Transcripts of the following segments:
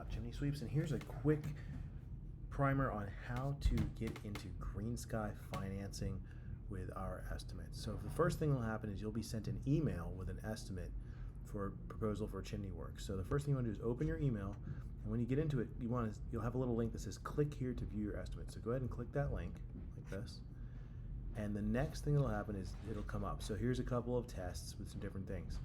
Rooftop Chimney Sweeps, and here's a quick primer on how to get into Greensky financing with our estimates. So the first thing that will happen is you'll be sent an email with an estimate for a proposal for chimney work. So the first thing you want to do is open your email, and when you get into it, you'll have a little link that says click here to view your estimate. So go ahead and click that link like this. And the next thing that'll happen is it'll come up. So here's a couple of tests with some different things.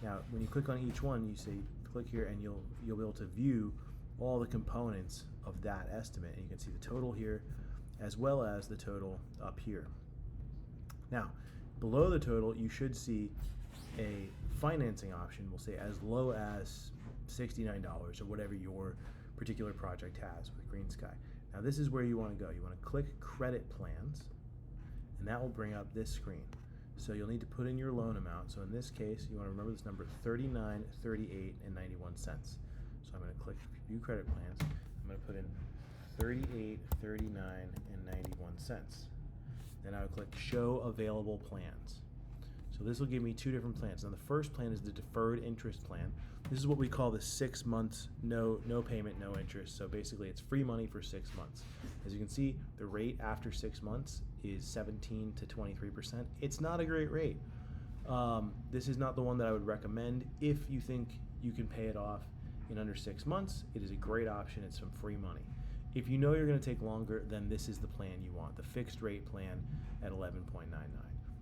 Now, when you click on each one, you say click here, and you'll be able to view all the components of that estimate, and you can see the total here as well as the total up here. Now, below the total, you should see a financing option. We'll say as low as $69 or whatever your particular project has with Greensky. Now, this is where you want to go. You want to click Credit Plans, and that will bring up this screen. So you'll need to put in your loan amount. So in this case, you want to remember this number: 39, 38, and 91 cents. So I'm going to click View Credit Plans. I'm going to put in 38, 39, and 91 cents. Then I would click Show Available Plans. So this will give me two different plans. Now the first plan is the deferred interest plan. This is what we call the 6 months, no payment, no interest. So basically it's free money for 6 months. As you can see, the rate after 6 months is 17 to 23%. It's not a great rate. This is not the one that I would recommend. If you think you can pay it off in under 6 months, it is a great option. It's some free money. If you know you're going to take longer, then this is the plan you want, the fixed rate plan at 11.99.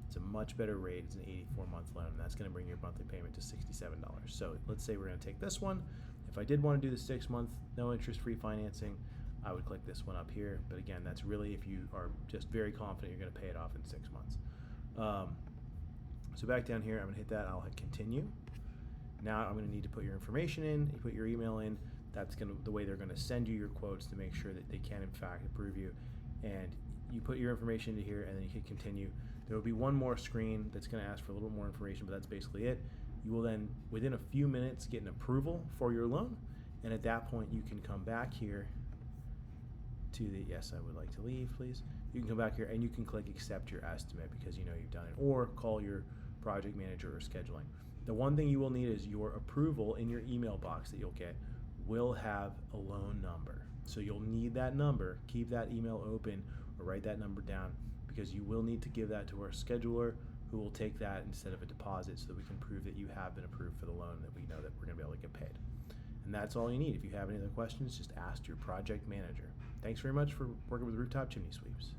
It's a much better rate. It's an 84-month loan, and that's going to bring your monthly payment to $67. So let's say we're going to take this one. If I did want to do the 6-month, no interest-free financing, I would click this one up here. But again, that's really if you are just very confident you're going to pay it off in 6 months. So back down here, I'm going to hit that. I'll hit continue. Now I'm going to need to put your information in. You put your email in. That's the way they're going to send you your quotes to make sure that they can in fact approve you. And you put your information into here, and then you hit continue. There will be one more screen that's going to ask for a little more information, but that's basically it. You will then, within a few minutes, get an approval for your loan, and at that point you can come back here to the, yes, I would like to leave, please. You can come back here and you can click accept your estimate because you know you've done it, or call your project manager or scheduling. The one thing you will need is your approval in your email box that you'll get will have a loan number. So you'll need that number. Keep that email open or write that number down, because you will need to give that to our scheduler, who will take that instead of a deposit so that we can prove that you have been approved for the loan, that we know that we're going to be able to get paid. And that's all you need. If you have any other questions, just ask your project manager. Thanks very much for working with Rooftop Chimney Sweeps.